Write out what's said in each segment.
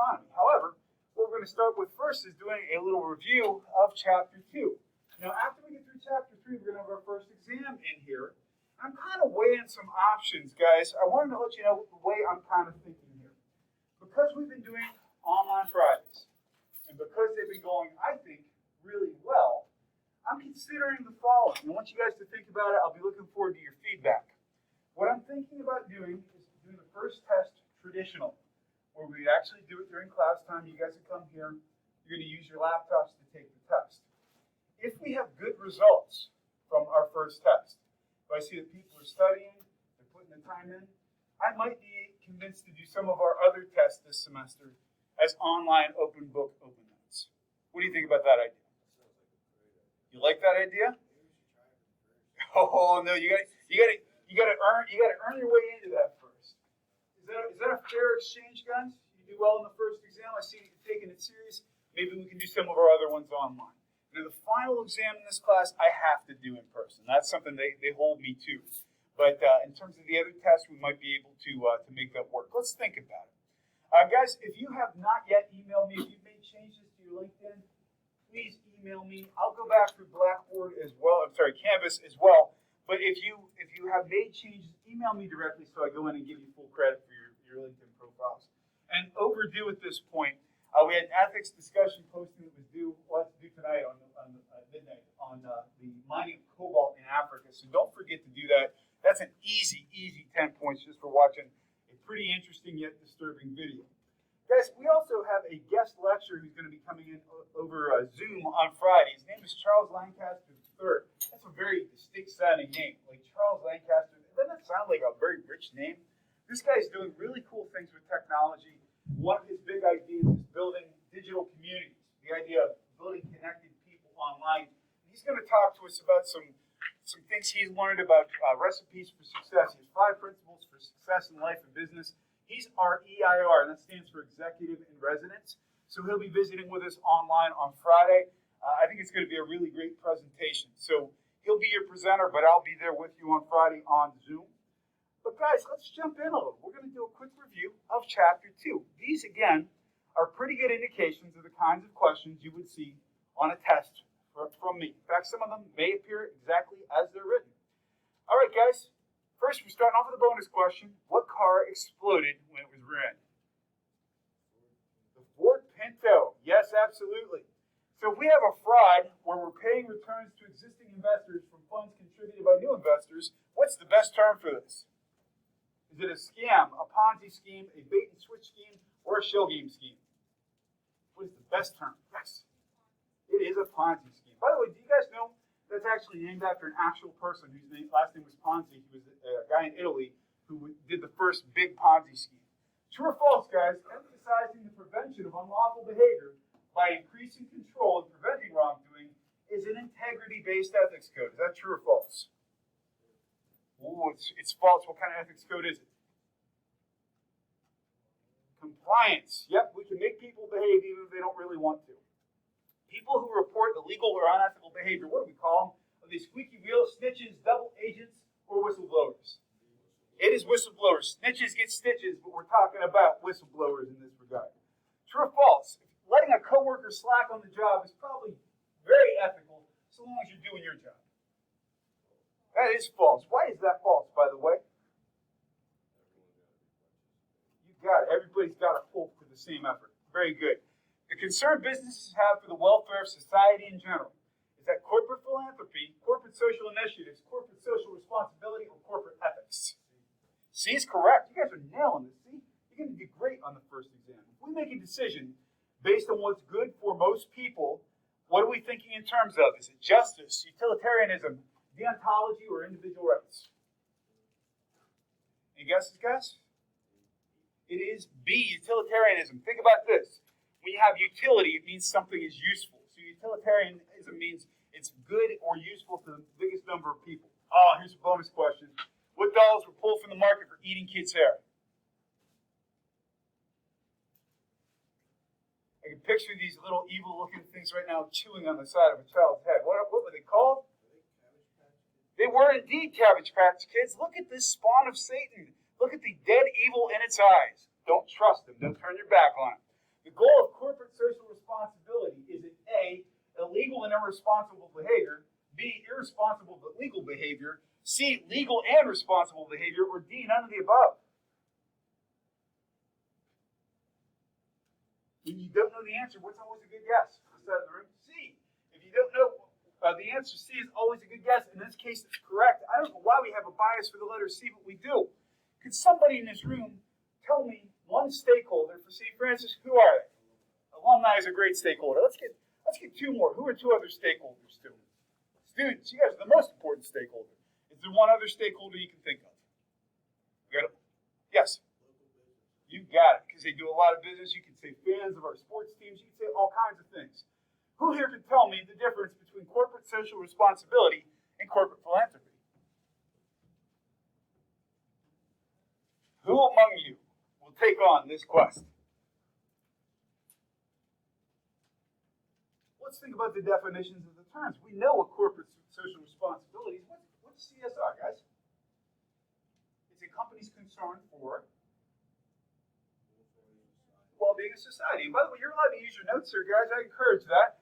economy. However, what we're going to start with first is doing a little review of Chapter 2. Now, after we get through Chapter 3, we're going to have our first exam in here. I'm kind of weighing some options, guys. I wanted to let you know the way I'm kind of thinking here. Because we've been doing online Fridays, and because they've been going, I think, really well, I'm considering the following. I want you guys to think about it. I'll be looking forward to your feedback. What I'm thinking about doing is doing the first test traditional, where we actually do it during class time. You guys will come here. You're going to use your laptops to take the test. If we have good results from our first test, if I see that people are studying, they're putting the time in, I might be convinced to do some of our other tests this semester as online open book open notes. What do you think about that idea? You like that idea? Oh no, you gotta earn your way into that first. Is that a fair exchange, guys? You do well in the first exam. I see you taking it serious. Maybe we can do some of our other ones online. Now, the final exam in this class, I have to do in person. That's something they hold me to. But in terms of the other tests, we might be able to make that work. Let's think about it. Guys, if you have not yet emailed me, if you've made changes to your LinkedIn, please email me. I'll go back through Blackboard as well. Canvas as well. But if you have made changes, email me directly so I go in and give you full credit for your LinkedIn profiles. And overdue at this point, we had an ethics discussion posting that was due, tonight on midnight on the mining of cobalt in Africa. So don't forget to do that. That's an easy 10 points just for watching a pretty interesting yet disturbing video. Guys, we also have a guest lecturer who's going to be coming in over Zoom on Friday. His name is Charles Lancaster III. That's a very distinct sounding name, like Charles Lancaster. Doesn't that sound like a very rich name? This guy's doing really cool things with technology. One of his big ideas is building digital communities, the idea of building connected people online. He's going to talk to us about some things he's learned about recipes for success. He has 5 principles for success in life and business. He's our EIR, and that stands for Executive in Residence. So he'll be visiting with us online on Friday. I think it's going to be a really great presentation. So he'll be your presenter, but I'll be there with you on Friday on Zoom. But guys, let's jump in a little. We're going to do a quick review of Chapter 2. These, again, are pretty good indications of the kinds of questions you would see on a test from me. In fact, some of them may appear exactly as they're written. All right, guys. First, we're starting off with a bonus question. What car exploded when it was rear-ended? The Ford Pinto. Yes, absolutely. So if we have a fraud where we're paying returns to existing investors from funds contributed by new investors, what's the best term for this? Is it a scam, a Ponzi scheme, a bait-and-switch scheme, or a shell game scheme? What is the best term? Yes. It is a Ponzi scheme. By the way, do you guys know that's actually named after an actual person whose last name was Ponzi? He was a guy in Italy who did the first big Ponzi scheme. True or false, guys? Emphasizing the prevention of unlawful behavior by increasing control and preventing wrongdoing is an integrity-based ethics code. Is that true or false? Ooh, it's false. What kind of ethics code is it? Compliance. Yep, we can make people behave even if they don't really want to. People who report illegal or unethical behavior, what do we call them? Are they squeaky wheels, snitches, double agents, or whistleblowers? It is whistleblowers. Snitches get stitches, but we're talking about whistleblowers in this regard. True or false? Letting a coworker slack on the job is probably very ethical, so long as you're doing your job. That is false. Why is that false, by the way? You got it. Everybody's got to pull for the same effort. Very good. The concern businesses have for the welfare of society in general is that corporate philanthropy, corporate social initiatives, corporate social responsibility, or corporate ethics. C is correct. You guys are nailing this. See? You're going to do great on the first exam. If we make a decision based on what's good for most people, what are we thinking in terms of? Is it justice, utilitarianism, deontology, or individual rights? Any guesses, guys? It is B, utilitarianism. Think about this. When you have utility, it means something is useful. So utilitarianism means it's good or useful to the biggest number of people. Oh, here's a bonus question. What dolls were pulled from the market for eating kids' hair? I can picture these little evil-looking things right now chewing on the side of a child's head. What were they called? They were indeed Cabbage Patch Kids. Look at this spawn of Satan. Look at the dead evil in its eyes. Don't trust them. Don't turn your back on it. The goal of corporate social responsibility is it A, illegal and irresponsible behavior, B, irresponsible but legal behavior, C, legal and responsible behavior, or D, none of the above. When you don't know the answer, what's always a good guess? What's that in the room? C. If you don't know the answer, C is always a good guess. In this case, it's correct. I don't know why we have a bias for the letter C, but we do. Could somebody in this room tell me one stakeholder for St. Francis? Who are they? Alumni is a great stakeholder. Let's get two more. Who are two other stakeholders? Students, you guys are the most important stakeholder. Is there one other stakeholder you can think of? You got it? Yes. You got it, because they do a lot of business. You can say fans of our sports teams. You can say all kinds of things. Who here can tell me the difference between corporate social responsibility and corporate philanthropy? Who among you will take on this quest? Let's think about the definitions of the terms. We know what corporate social responsibility is. What's CSR, guys? It's a company's concern for well-being of society. And by the way, you're allowed to use your notes here, guys. I encourage that.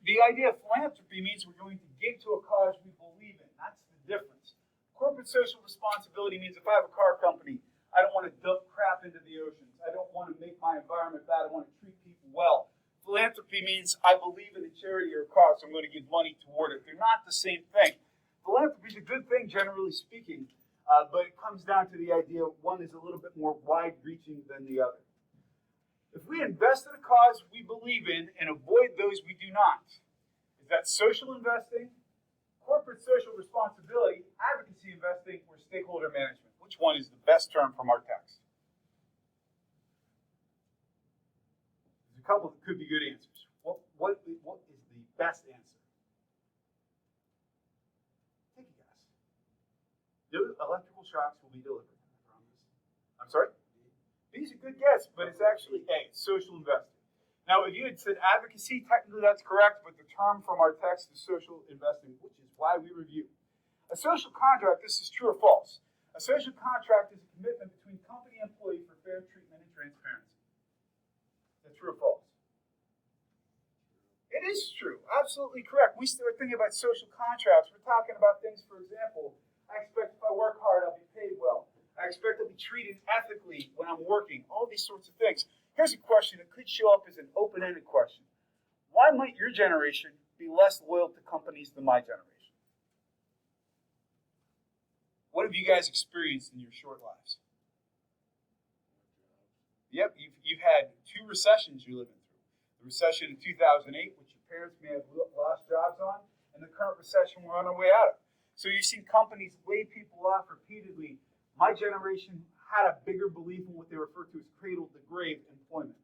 The idea of philanthropy means we're going to give to a cause we believe in. That's the difference. Corporate social responsibility means if I have a car company, I don't want to dump crap into the oceans. I don't want to make my environment bad. I want to treat people well. Philanthropy means I believe in a charity or a cause, so I'm going to give money toward it. They're not the same thing. Philanthropy is a good thing, generally speaking, but it comes down to the idea one is a little bit more wide-reaching than the other. If we invest in a cause we believe in and avoid those we do not, is that social investing, corporate social responsibility, advocacy investing, or stakeholder management? Which one is the best term from our text? There's a couple that could be good answers. What is the best answer? Take a guess. Those electrical shocks will be delivered, I promise. I'm sorry? B's a good guess, but it's actually A, social investing. Now, if you had said advocacy, technically that's correct, but the term from our text is social investing, which is why we review. A social contract, this is true or false. A social contract is a commitment between company and employee for fair treatment and transparency. Is that true or false? It is true, absolutely correct. We start thinking about social contracts. We're talking about things, for example, I expect if I work hard, I'll be paid well. I expect to be treated ethically when I'm working, all these sorts of things. Here's a question that could show up as an open-ended question. Why might your generation be less loyal to companies than my generation? What have you guys experienced in your short lives? Yep, you've had two recessions you're living through. The recession in 2008, which your parents may have lost jobs on, and the current recession we're on our way out of. So you've seen companies lay people off repeatedly. My generation had a bigger belief in what they refer to as cradle-to-grave employment.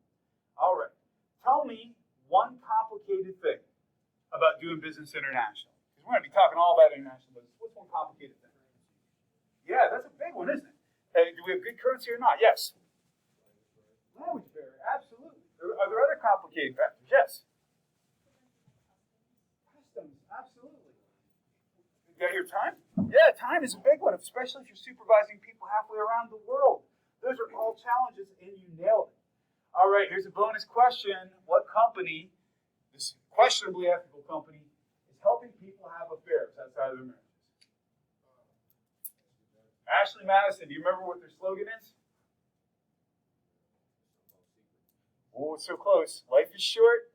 All right. Tell me one complicated thing about doing business international. Because we're going to be talking all about international business. What's one complicated thing? Yeah, that's a big one, isn't it? Do we have good currency or not? Yes. Language barrier, absolutely. Are there other complicated factors? Yes. Customs, absolutely. You got your time? Yeah, time is a big one, especially if you're supervising people halfway around the world. Those are all challenges, and you nailed it. All right, here's a bonus question. What company, this questionably ethical company, is helping people have affairs outside of their marriages? Ashley Madison, do you remember what their slogan is? Oh, it's so close. Life is short,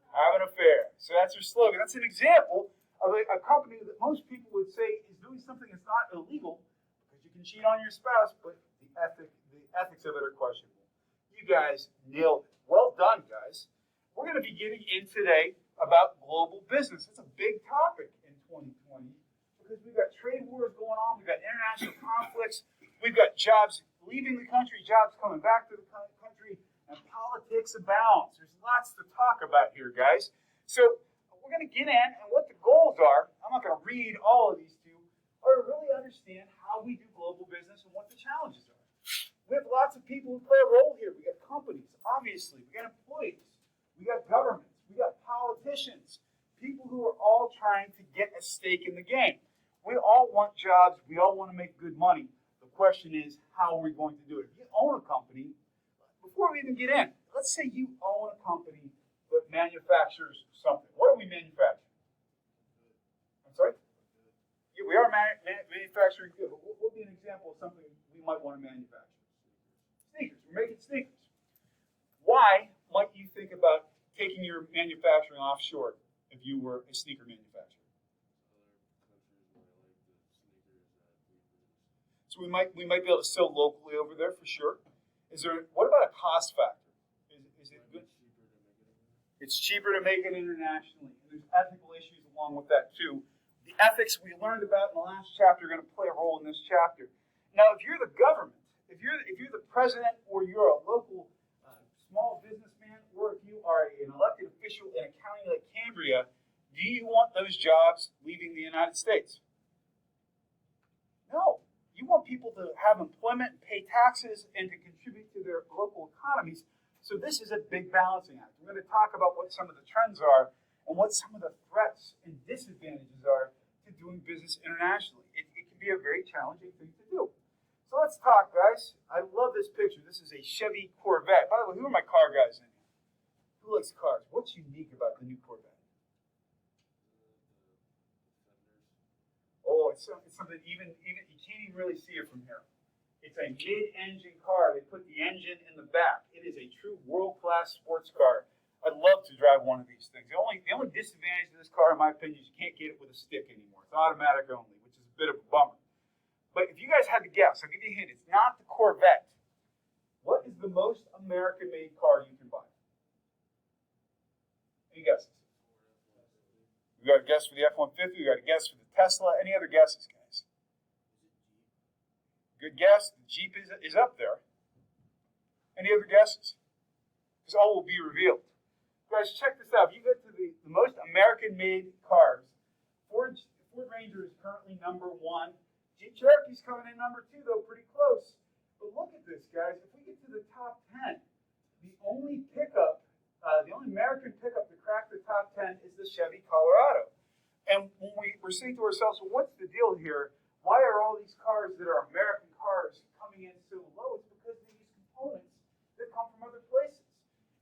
have an affair. So that's their slogan. That's an example of a company that most people would say is doing something that's not illegal, because you can cheat on your spouse, but the ethics of it are questionable. You guys nailed it. Well done, guys. We're going to be getting in today about global business. It's a big topic in 2020 because we've got trade wars going on, we've got international conflicts, we've got jobs leaving the country, jobs coming back to the country, and politics abounds. There's lots to talk about here, guys. So we're going to get in, and what the goals are, I'm not going to read all of these to you, are to really understand how we do global business and what the challenges are. We have lots of people who play a role here. We got companies, obviously. We got employees. We got governments. We got politicians. People who are all trying to get a stake in the game. We all want jobs. We all want to make good money. The question is, how are we going to do it? If you own a company, before we even get in, let's say you own a company that manufactures something. What are we manufacturing? I'm sorry? Yeah, we are manufacturing good, but what would be an example of something we might want to manufacture? Sneakers. We're making sneakers. Why might you think about taking your manufacturing offshore if you were a sneaker manufacturer? So we might be able to sell locally over there for sure. What about a cost factor? Is it good? It's cheaper to make it internationally. And there's ethical issues along with that too. The ethics we learned about in the last chapter are going to play a role in this chapter. Now, if you're the government, if you're the president, or you're a local small businessman, or if you are an elected official in a county like Cambria, do you want those jobs leaving the United States? No. You want people to have employment and pay taxes and to contribute to their local economies. So this is a big balancing act. We're going to talk about what some of the trends are and what some of the threats and disadvantages are to doing business internationally. It can be a very challenging thing to do. So let's talk, guys. I love this picture. This is a Chevy Corvette. By the way, who are my car guys in here? Who likes cars? What's unique about the new Corvette? Oh, it's something even you can't even really see it from here. It's a mid-engine car. They put the engine in the back. It is a true world-class sports car. I'd love to drive one of these things. The only disadvantage of this car, in my opinion, is you can't get it with a stick anymore. It's automatic only, which is a bit of a bummer. But if you guys had to guess, I'll give you a hint. It's not the Corvette. What is the most American-made car you can buy? Any guesses? We got a guess for the F-150. We got a guess for the Tesla. Any other guesses, guys? Good guess. The Jeep is up there. Any other guesses? Because all will be revealed. Guys, check this out. If you go to the most American-made cars, Ford Ranger is currently number 1. Jeep Cherokee's coming in number 2, though, pretty close. But look at this, guys. If we get to the top 10, the only American pickup to crack the top 10 is the Chevy Colorado. And when we're saying to ourselves, well, what's the deal here? Why are all these cars that are American cars coming in so low? It's because they use components that come from other places.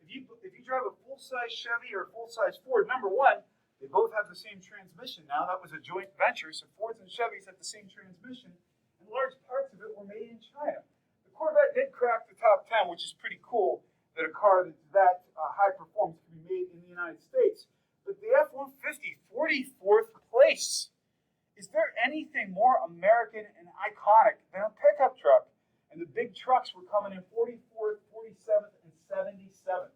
If you drive a full-size Chevy or a full-size Ford, number 1, they both have the same transmission now. That was a joint venture, so Fords and Chevys have the same transmission, and large parts of it were made in China. The Corvette did crack the top 10, which is pretty cool that a car that's that high performance can be made in the United States. But the F-150, 44th place. Is there anything more American and iconic than a pickup truck? And the big trucks were coming in 44th, 47th, and 77th.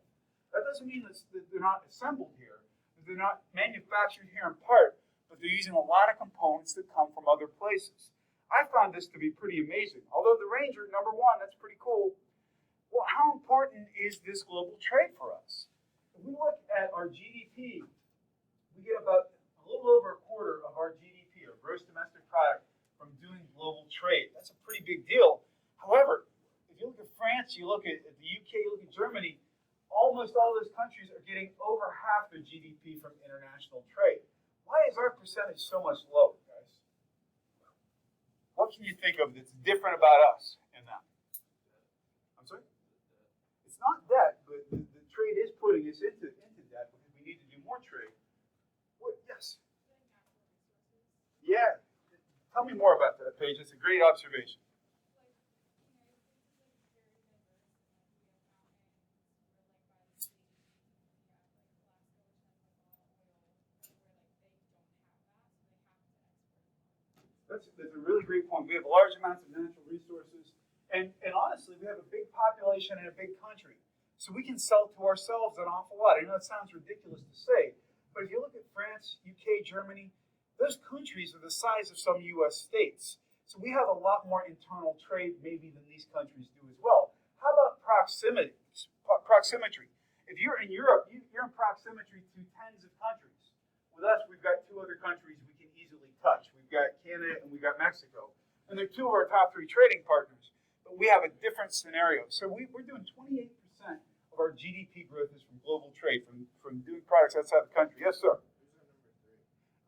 That doesn't mean that they're not assembled here. They're not manufactured here in part, but they're using a lot of components that come from other places. I found this to be pretty amazing. Although the Ranger, number 1, that's pretty cool. Well, how important is this global trade for us? If we look at our GDP, we get about a little over a quarter of our GDP, or gross domestic product, from doing global trade. That's a pretty big deal. However, if you look at France, you look at the UK, you look at Germany, almost all those countries are getting over half their GDP from international trade. Why is our percentage so much lower, guys? What can you think of that's different about us in that? I'm sorry? It's not debt, but the trade is putting us into debt because we need to do more trade. What? Yes? Yeah. Tell me more about that, Paige. It's a great observation. That's a really great point. We have large amounts of natural resources, and honestly, we have a big population and a big country. So we can sell to ourselves an awful lot. I know it sounds ridiculous to say, but if you look at France, UK, Germany, those countries are the size of some U.S. states. So we have a lot more internal trade maybe than these countries do as well. How about proximity? If you're in Europe, you're in proximity to tens of countries. With us, we've got 2 other countries we can easily touch. We've got Canada and we've got Mexico. And they're 2 of our top 3 trading partners. But we have a different scenario. So we're doing 28% of our GDP growth is from global trade, from doing products outside the country. Yes, sir.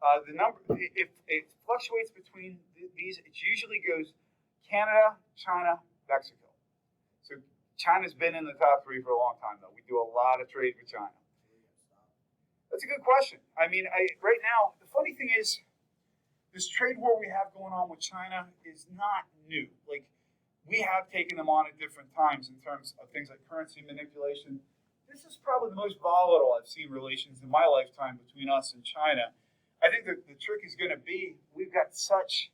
The number, if it fluctuates between these, it usually goes Canada, China, Mexico. So China's been in the top 3 for a long time, though. We do a lot of trade with China. That's a good question. I mean, right now, the funny thing is, this trade war we have going on with China is not new. Like, we have taken them on at different times in terms of things like currency manipulation. This is probably the most volatile I've seen relations in my lifetime between us and China. I think that the trick is going to be we've got such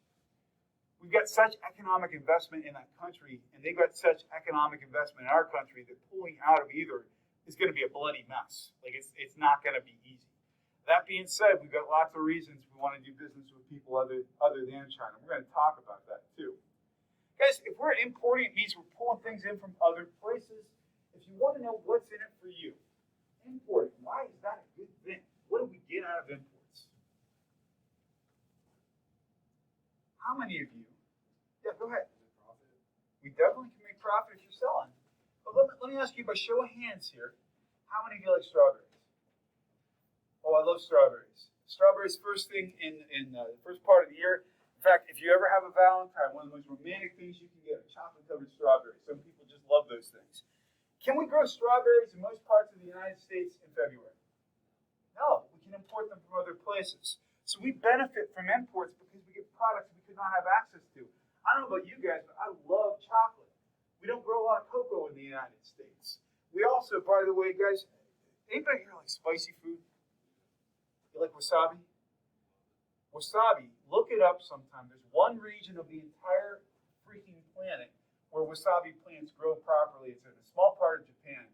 economic investment in that country, and they've got such economic investment in our country that pulling out of either is going to be a bloody mess. Like, it's not going to be easy. That being said, we've got lots of reasons we want to do business with people other than China. We're going to talk about that too. Guys, if we're importing, it means we're pulling things in from other places. If you want to know what's in it for you, importing, why is that a good thing? What do we get out of imports? How many of you? Yeah, go ahead. We definitely can make profit if you're selling. But let me ask you by show of hands here, how many of you like strawberries? Oh, I love strawberries. Strawberries first thing in the first part of the year. In fact, if you ever have a Valentine, one of the most romantic things you can get are chocolate-covered strawberries. Some people just love those things. Can we grow strawberries in most parts of the United States in February? No, we can import them from other places. So we benefit from imports because we get products we could not have access to. I don't know about you guys, but I love chocolate. We don't grow a lot of cocoa in the United States. We also, by the way, guys, anybody here like spicy food? You like wasabi? Wasabi, look it up sometime. There's one region of the entire freaking planet where wasabi plants grow properly. It's in a small part of Japan,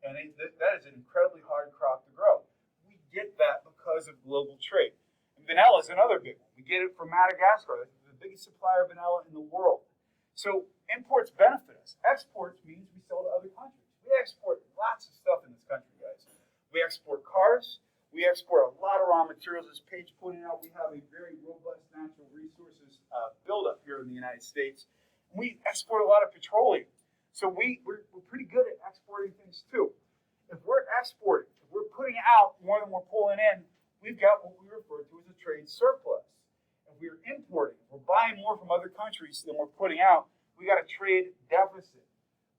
and that is an incredibly hard crop to grow. We get that because of global trade. And vanilla is another big one. We get it from Madagascar. That's the biggest supplier of vanilla in the world. So imports benefit us. Exports means we sell to other countries. We export lots of stuff in this country, guys. We export cars. We export a lot of raw materials. As Paige pointed out, we have a very robust natural resources buildup here in the United States. We export a lot of petroleum. So we're pretty good at exporting things too. If we're exporting, if we're putting out more than we're pulling in, we've got what we refer to as a trade surplus. If we're importing, if we're buying more from other countries than we're putting out, we got a trade deficit.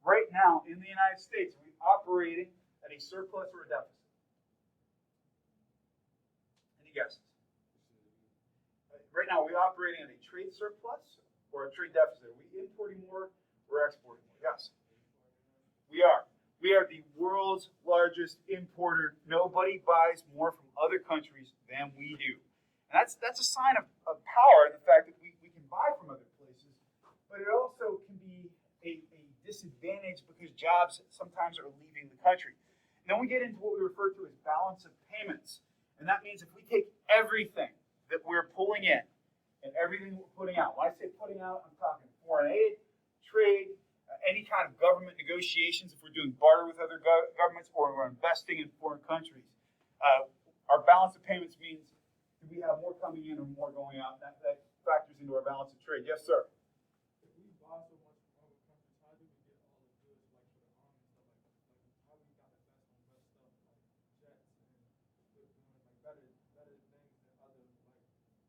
Right now in the United States, we're operating at a surplus or a deficit. Guesses? Right now, are we operating at a trade surplus or a trade deficit? Are we importing more or exporting more? Yes. We are. We are the world's largest importer. Nobody buys more from other countries than we do. And that's a sign of power in the fact that we can buy from other places, but it also can be a disadvantage because jobs sometimes are leaving the country. And then we get into what we refer to as balance of payments. And that means if we take everything that we're pulling in and everything we're putting out, when I say putting out, I'm talking foreign aid, trade, any kind of government negotiations, if we're doing barter with other governments or we're investing in foreign countries, our balance of payments means do we have more coming in or more going out? That factors into our balance of trade. Yes, sir. If we buy so much from other countries, how do we get all the goods like for the army and stuff like how we got the best on best stuff like jets and we're doing like better things than other like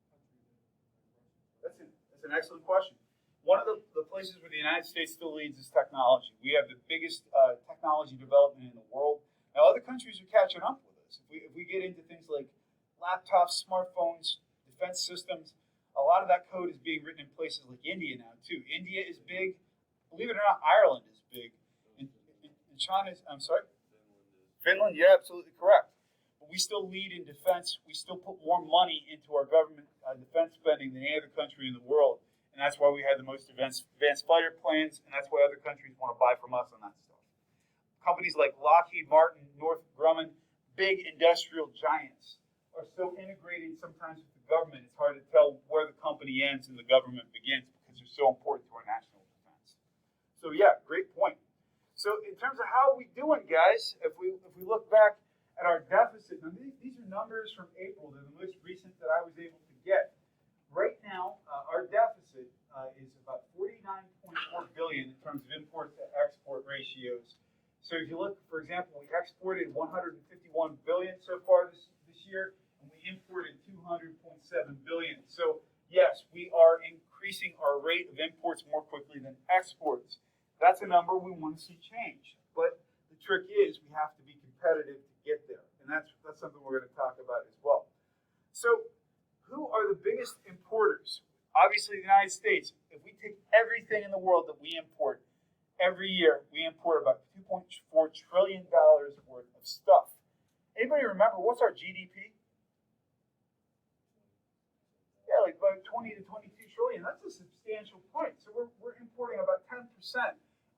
countries and like Russia? That's an excellent question. One of the places where the United States still leads is technology. We have the biggest technology development in the world. Now, other countries are catching up with us. If we get into things like laptops, smartphones, defense systems, a lot of that code is being written in places like India now, too. India is big. Believe it or not, Ireland is big. And China is, I'm sorry? Finland, yeah, absolutely correct. But we still lead in defense. We still put more money into our government defense spending than any other country in the world. And that's why we have the most advanced fighter planes, and that's why other countries want to buy from us on that stuff. Companies like Lockheed Martin, Northrop Grumman, big industrial giants, are so integrated sometimes with the government, it's hard to tell where the company ends and the government begins because they're so important to our national defense. So yeah, great point. So in terms of how are we doing, guys, if we look back at our deficit, now these are numbers from April. They're the most recent that I was able to get. Right now, our deficit is about $49.4 billion in terms of import to export ratios. So if you look, for example, we exported $151 billion so far this year, and we imported $200.7 billion. So yes, we are increasing our rate of imports more quickly than exports. That's a number we want to see change. But the trick is we have to be competitive to get there. And that's something we're going to talk about as well. So who are the biggest importers? Obviously, the United States. If we take everything in the world that we import, every year we import about $2.4 trillion worth of stuff. Anybody remember what's our GDP? Yeah, like about 20 to 22 trillion. That's a substantial point. So we're importing about 10%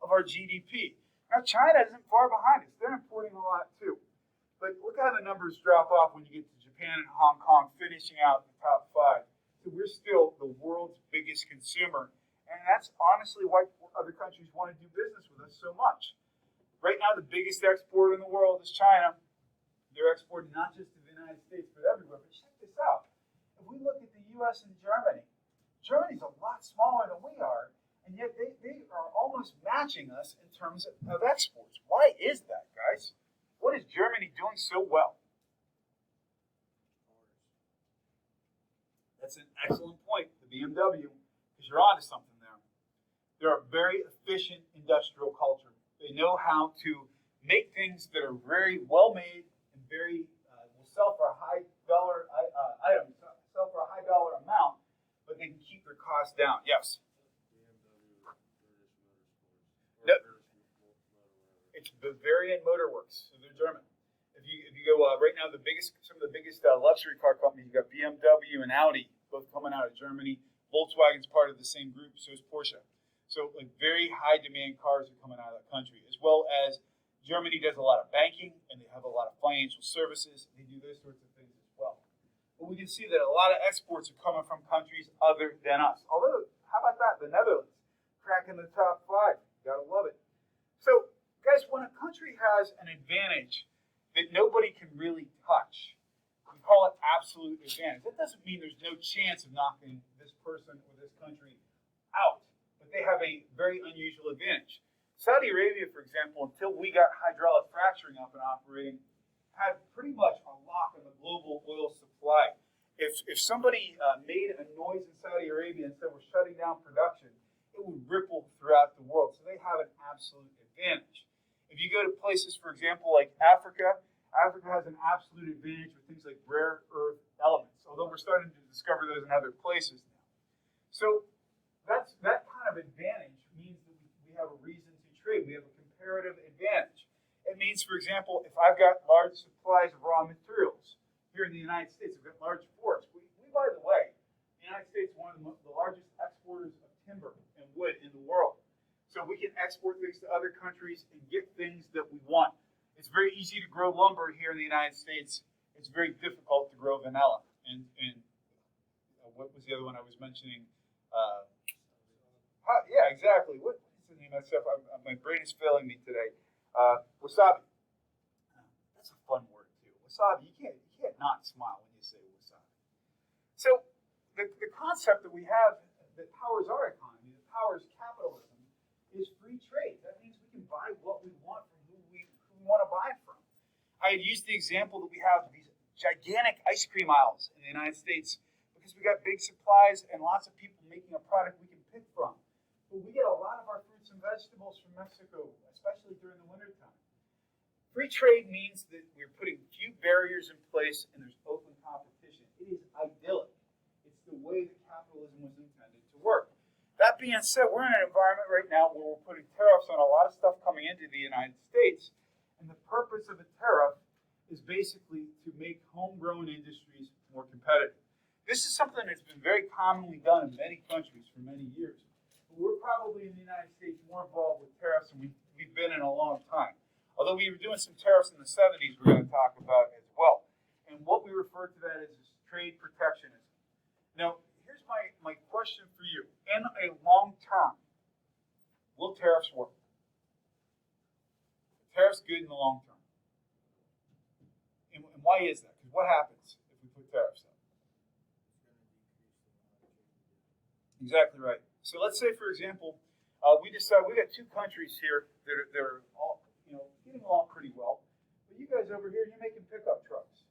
of our GDP. Now China isn't far behind us. They're importing a lot too. But look how the numbers drop off when you get to Japan and Hong Kong, finishing out the top 5. So we're still the world's biggest consumer. And that's honestly why other countries want to do business with us so much. Right now, the biggest exporter in the world is China. They're exporting not just to the United States, but everywhere. But check this out. If we look at the U.S. and Germany, Germany's a lot smaller than we are, and yet they are almost matching us in terms of exports. Why is that, guys? What is Germany doing so well? That's an excellent point, the BMW, because you're onto something there. They're a very efficient industrial culture. They know how to make things that are very well made and very will sell for a high dollar item, sell for a high dollar amount, but they can keep their costs down. Yes. No, it's Bavarian Motor Works, so they're German. If you go right now, some of the biggest luxury car companies, you've got BMW and Audi, both coming out of Germany. Volkswagen's part of the same group, so is Porsche. So like very high demand cars are coming out of that country, as well as Germany does a lot of banking and they have a lot of financial services. They do those sorts of things as well. But we can see that a lot of exports are coming from countries other than us. Although, how about that? The Netherlands, cracking the top 5. Gotta love it. So, guys, when a country has an advantage that nobody can really touch, we call it absolute advantage. That doesn't mean there's no chance of knocking this person or this country out, but they have a very unusual advantage. Saudi Arabia, for example, until we got hydraulic fracturing up and operating, had pretty much a lock on the global oil supply. If somebody made a noise in Saudi Arabia and said we're shutting down production, it would ripple throughout the world. So they have an absolute advantage. If you go to places, for example, like Africa, Africa has an absolute advantage with things like rare earth elements, although we're starting to discover those in other places now. So that kind of advantage means that we have a reason to trade. We have a comparative advantage. It means, for example, if I've got large supplies of raw materials here in the United States, we've got large forests. We by the way, the United States is one of the largest exporters of timber and wood in the world. So we can export things to other countries and get things that we want. It's very easy to grow lumber here in the United States. It's very difficult to grow vanilla. And what was the other one I was mentioning? Yeah, exactly. What's the name of that stuff? My brain is failing me today. Wasabi. That's a fun word too. Wasabi. You can't not smile when you say wasabi. So the concept that we have that powers our economy, that powers capitalism, is free trade. That means we can buy what we want from who we want to buy from. I had used the example that we have these gigantic ice cream aisles in the United States because we got big supplies and lots of people making a product we can pick from. But we get a lot of our fruits and vegetables from Mexico, especially during the wintertime. Free trade means that we're putting few barriers in place and there's open competition. It is idyllic. It's the way that capitalism was intended to work. That being said, we're in an environment right now where we're putting tariffs on a lot of stuff coming into the United States, and the purpose of a tariff is basically to make homegrown industries more competitive. This is something that's been very commonly done in many countries for many years. But we're probably in the United States more involved with tariffs than we've been in a long time. Although we were doing some tariffs in the 70s, we're going to talk about as well. And what we refer to that as trade protectionism. Now, here's my question for you. In a long term, will tariffs work? Are tariffs good in the long term? And why is that? Because what happens if we put tariffs up? Exactly right. So let's say, for example, we decide we got two countries here that are all getting along pretty well. But you guys over here, you're making pickup trucks,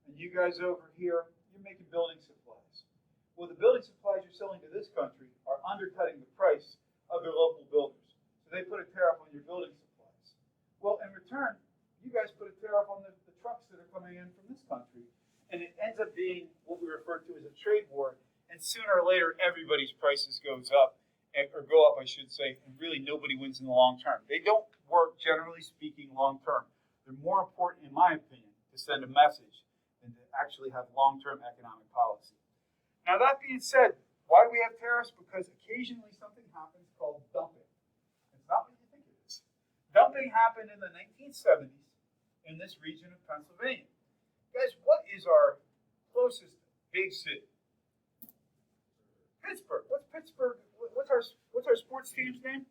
and you guys over here, you're making building supplies. Well, the building supplies you're selling to this country are undercutting the price of their local builders. So they put a tariff on your building supplies. Well, in return, you guys put a tariff on the trucks that are coming in from this country. And it ends up being what we refer to as a trade war. And sooner or later, everybody's prices goes up, or go up, I should say, and really nobody wins in the long term. They don't work, generally speaking, long term. They're more important, in my opinion, to send a message than to actually have long-term economic policy. Now, that being said, why do we have tariffs? Because occasionally something happens called dumping. It's not what you think it is. Dumping happened in the 1970s in this region of Pennsylvania. Guys, what is our closest big city? Pittsburgh. What's Pittsburgh? What's our sports team's name?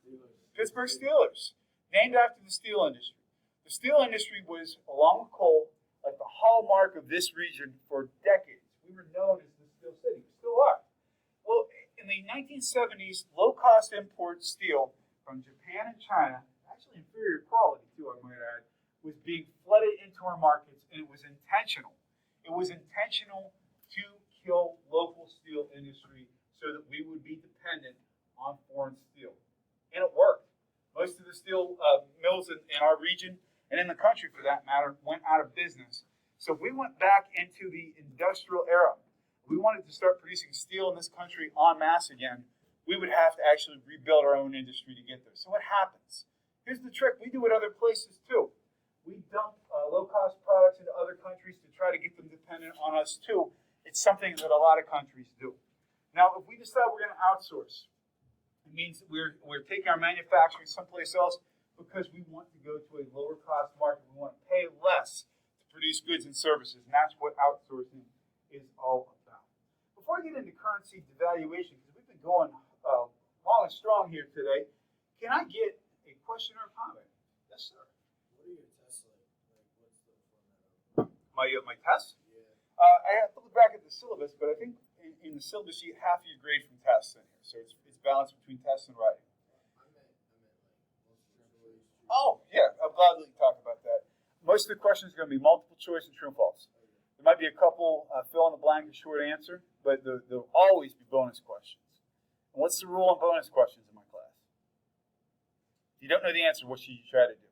Steelers. Pittsburgh Steelers. Named after the steel industry. The steel industry was, along with coal, like the hallmark of this region for decades. We were known as the Steel City. We still are. Well, in the 1970s, low-cost import steel from Japan and China, actually inferior quality too, I might add, was being flooded into our markets, and it was intentional. It was intentional to kill local steel industry so that we would be dependent on foreign steel. And it worked. Most of the steel mills in our region, and in the country for that matter, went out of business. So if we went back into the industrial era, we wanted to start producing steel in this country en masse again, we would have to actually rebuild our own industry to get there. So what happens? Here's the trick. We do it other places too. We dump low-cost products into other countries to try to get them dependent on us too. It's something that a lot of countries do. Now, if we decide we're going to outsource, it means that we're taking our manufacturing someplace else because we want to go to a lower-cost market. We want to pay less to produce goods and services, and that's what outsourcing is all about. Before I get into currency devaluation, because we've been going long and strong here today, can I get a question or a comment? Yes, sir. What are your tests like? Like, what's the format of My tests? Yeah. I have to look back at the syllabus, but I think in the syllabus you half your grade from tests in here, so it's balanced between tests and writing. I meant like multiple choice. Oh, yeah, I'll gladly talk about that. Most of the questions are going to be multiple choice and true and false. There might be a couple fill in the blank and short answer, but there'll always be bonus questions. And what's the rule on bonus questions in my class? If you don't know the answer, what should you try to do?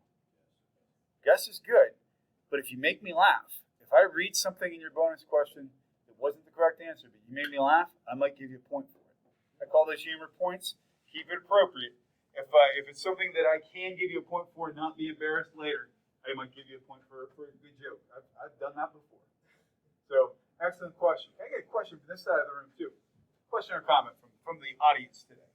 Guess is good, but if you make me laugh, if I read something in your bonus question that wasn't the correct answer, but you made me laugh, I might give you a point for it. I call those humor points. Keep it appropriate. If it's something that I can give you a point for and not be embarrassed later, I might give you a point for a good joke. I've done that before. So, excellent question. I get a question from this side of the room, too. Question or comment from the audience today?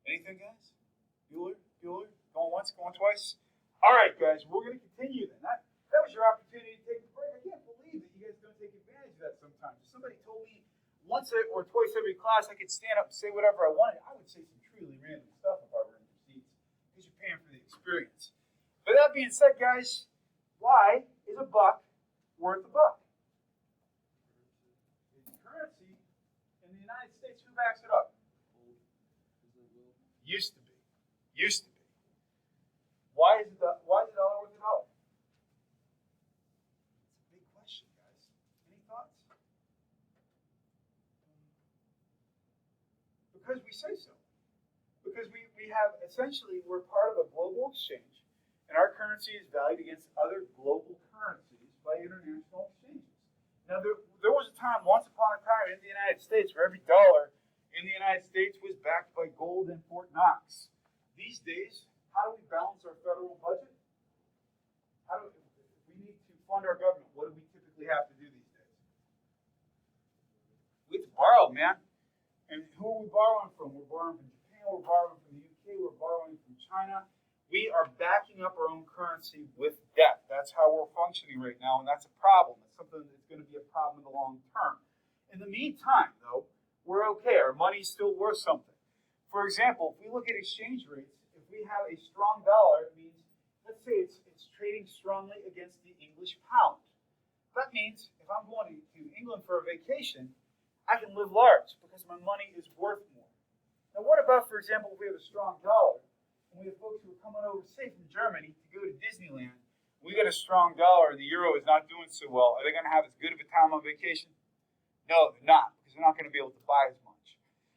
Anything, guys? Bueller? Going once, going twice? All right, guys, we're going to continue then. That was your opportunity to take a break. I can't believe that you guys don't take advantage of that sometimes. If somebody told me once or twice every class I could stand up and say whatever I wanted, I would say some truly random stuff if I were in your seats, because you're paying for the experience. But that being said, guys, why is a buck worth a buck? It's currency in the United States. Who backs it up? Used to be. Why is the dollar worth a dollar? It's a big question, guys. Any thoughts? Because we say so. Because we have, essentially, we're part of a global exchange, and our currency is valued against other global currencies by international exchanges. Now, there was a time, once upon a time, in the United States, where every dollar in the United States was backed by gold in Fort Knox. These days, how do we balance our federal budget? If we need to fund our government, what do we typically have to do these days? We have to borrow, man. And who are we borrowing from? We're borrowing from Japan, we're borrowing from the UK, we're borrowing from China. We are backing up our own currency with debt. That's how we're functioning right now, and that's a problem. It's something that's going to be a problem in the long term. In the meantime, though, we're okay. Our money's still worth something. For example, if we look at exchange rates, if we have a strong dollar, it means, let's say it's trading strongly against the English pound. That means if I'm going to England for a vacation, I can live large because my money is worth more. Now, what about, for example, if we have a strong dollar and we have folks who are coming over, say, from Germany to go to Disneyland? We got a strong dollar and the euro is not doing so well. Are they going to have as good of a time on vacation? No, they're not, because they're not going to be able to buy as much.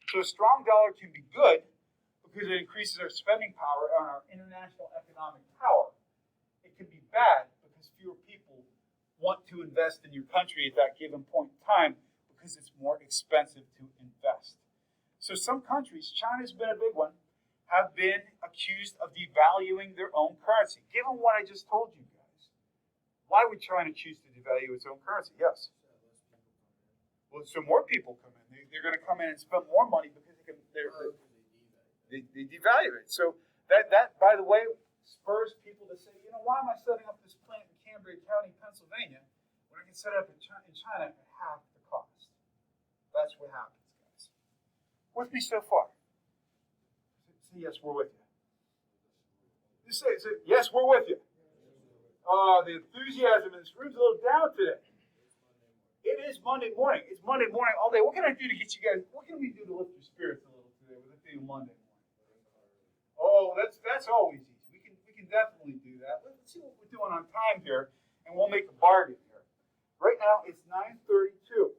So a strong dollar can be good because it increases our spending power and our international economic power. It can be bad because fewer people want to invest in your country at that given point in time because it's more expensive to invest. So some countries, China's been a big one, have been accused of devaluing their own currency. Given what I just told you guys, why would China choose to devalue its own currency? Yes. Well, so more people come in. They're going to come in and spend more money because they devalue it. So that, by the way, spurs people to say, why am I setting up this plant in Cambria County, Pennsylvania, when I can set it up in China at half the cost? That's what happens, guys. With me so far? Say yes, we're with you. Just say yes, we're with you. The enthusiasm in this room's a little down today. It is Monday morning. It's Monday morning all day. What can I do to get you guys? What can we do to lift your spirits a little today with it being Monday morning? Oh, that's always easy. We can definitely do that. Let's see what we're doing on time here, and we'll make a bargain here. Right now it's 9:32.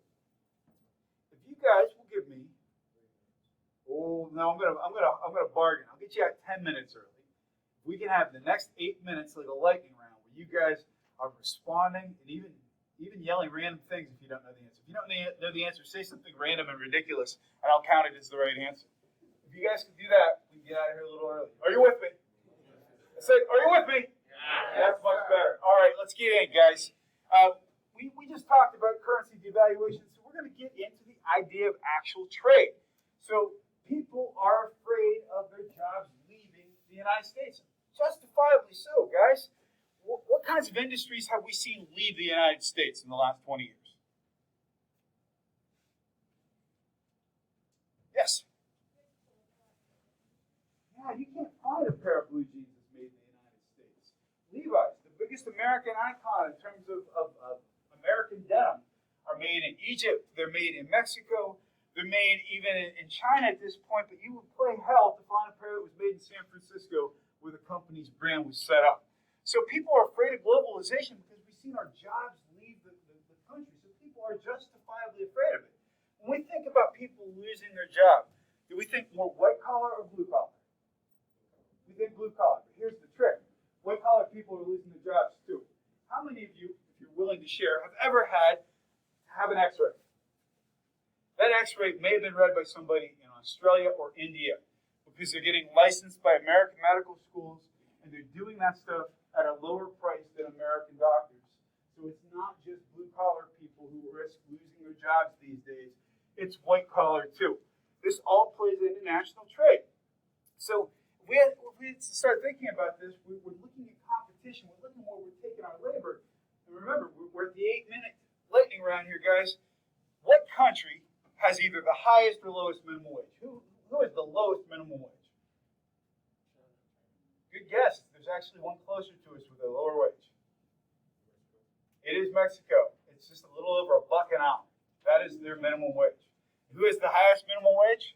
If you guys will give me, I'm gonna bargain. I'll get you out 10 minutes early. We can have the next 8 minutes like a lightning round where you guys are responding and even yelling random things if you don't know the answer. If you don't know the answer, say something random and ridiculous, and I'll count it as the right answer. If you guys can do that, we can get out of here a little early. Are you with me? I said, are you with me? Yeah. That's much better. All right, let's get in, guys. We just talked about currency devaluation, so we're going to get into the idea of actual trade. So people are afraid of their jobs leaving the United States. Justifiably so, guys. What kinds of industries have we seen leave the United States in the last 20 years? Yes? Yeah, you can't find a pair of blue jeans that's made in the United States. Levi's, the biggest American icon in terms of American denim, are made in Egypt. They're made in Mexico. They're made even in China at this point, but you would play hell to find a pair that was made in San Francisco where the company's brand was set up. So people are afraid of globalization because we've seen our jobs leave the country. So people are justifiably afraid of it. When we think about people losing their job, do we think more white collar or blue collar? We think blue collar. But here's the trick. White collar people are losing their jobs too. How many of you, if you're willing to share, have ever had to have an x-ray? That x-ray may have been read by somebody in Australia or India because they're getting licensed by American medical schools and they're doing that stuff at a lower price than American doctors. So it's not just blue-collar people who risk losing their jobs these days. It's white-collar, too. This all plays into national trade. So if we had to start thinking about this, we're looking at competition. We're looking where we're taking our labor. And remember, we're at the 8-minute lightning round here, guys. What country has either the highest or lowest minimum wage? Who has the lowest minimum wage? Good guess. There's actually one closer to us with a lower wage. It is Mexico. It's just a little over $1 an hour. That is their minimum wage. Who has the highest minimum wage?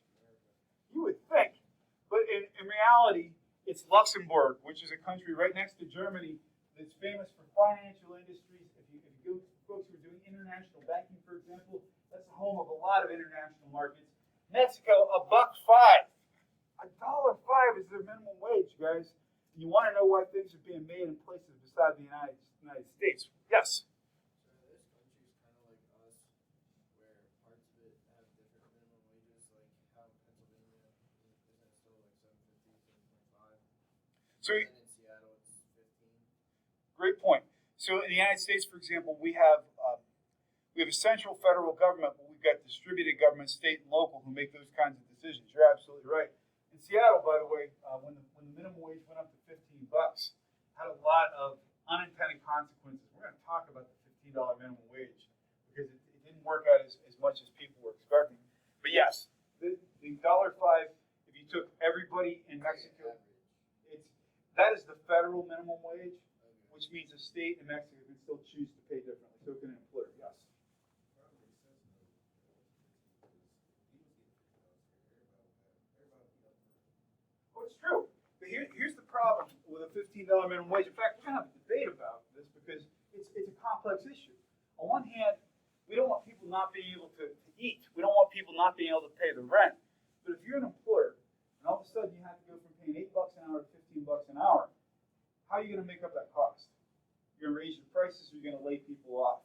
You would think. But in reality, it's Luxembourg, which is a country right next to Germany that's famous for financial industries. If you go to folks who are doing international banking, for example, that's the home of a lot of international markets. Mexico, $1.05. $1.05 is their minimum wage, guys. You want to know why things are being made in places beside the United States? Yes? So this country is kind of like us, where parts of it have different minimum wages, like how Pennsylvania isn't still like 7.50, 7.25. So, and in Seattle it's 15. Great point. So in the United States, for example, we have a central federal government, but we've got distributed government, state and local, who make those kinds of decisions. You're absolutely right. In Seattle, by the way, when the minimum wage went up to $15, had a lot of unintended consequences. We're going to talk about the $15 minimum wage because it didn't work out as much as people were expecting. But yes, the $1.05, if you took everybody in Mexico, that is the federal minimum wage, which means a state in Mexico can still choose to pay differently. So can an employer. Yes. Well, it's true. But here's the problem with a $15 minimum wage. In fact, we're going to have a debate about this because it's a complex issue. On one hand, we don't want people not being able to eat. We don't want people not being able to pay the rent. But if you're an employer, and all of a sudden you have to go from paying $8 an hour to $15 an hour, how are you going to make up that cost? You're going to raise your prices, or you're going to lay people off?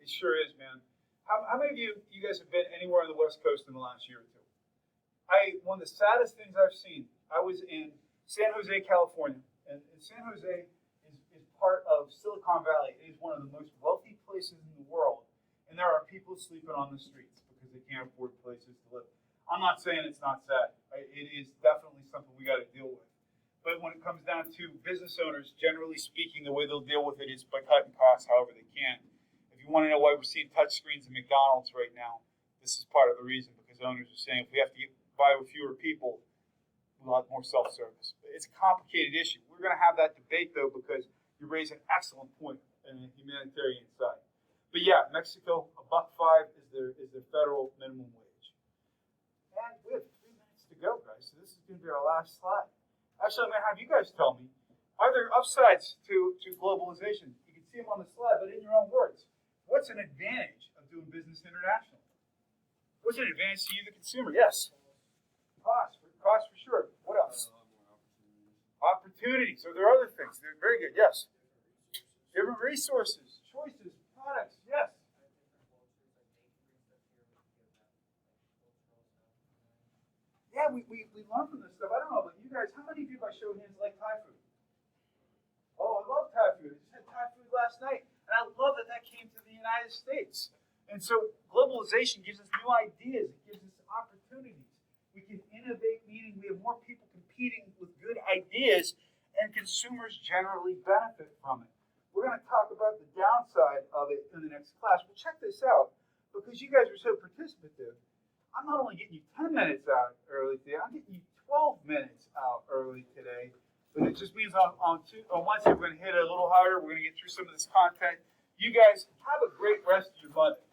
It sure is, man. How many of you guys have been anywhere on the West Coast in the last year or two? One of the saddest things I've seen, I was in San Jose, California, and San Jose is part of Silicon Valley. It is one of the most wealthy places in the world, and there are people sleeping on the streets because they can't afford places to live. I'm not saying it's not sad. It is definitely something we got to deal with. But when it comes down to business owners, generally speaking, the way they'll deal with it is by cutting costs however they can. If you want to know why we're seeing touch screens in McDonald's right now, this is part of the reason, because owners are saying if we have to buy with fewer people, we'll have more self-service. It's a complicated issue. We're going to have that debate, though, because you raise an excellent point in the humanitarian side. But yeah, Mexico, $1.05 is their federal minimum wage. And we have 3 minutes to go, guys, so this is going to be our last slide. Actually, I'm going to have you guys tell me, are there upsides to globalization? You can see them on the slide, but in your own words. What's an advantage of doing business internationally? What's an advantage to you, the consumer? Yes. Cost for sure. What else? Opportunities. Are there other things? They're very good. Yes. Different resources, choices, products. Yes. Yeah, we learn from this stuff. I don't know, but you guys, how many of you by show of hands like Thai food? Oh, I love Thai food. I just had Thai food last night, and I love that came to the United States. And so globalization gives us new ideas. It gives us opportunities. We can innovate, meaning we have more people competing with good ideas, and consumers generally benefit from it. We're going to talk about the downside of it in the next class. Well, check this out. Because you guys were so participative, I'm not only getting you 10 minutes out early today, I'm getting you 12 minutes out early today. But it just means on Wednesday, we're going to hit it a little harder. We're going to get through some of this content. You guys have a great rest of your Monday.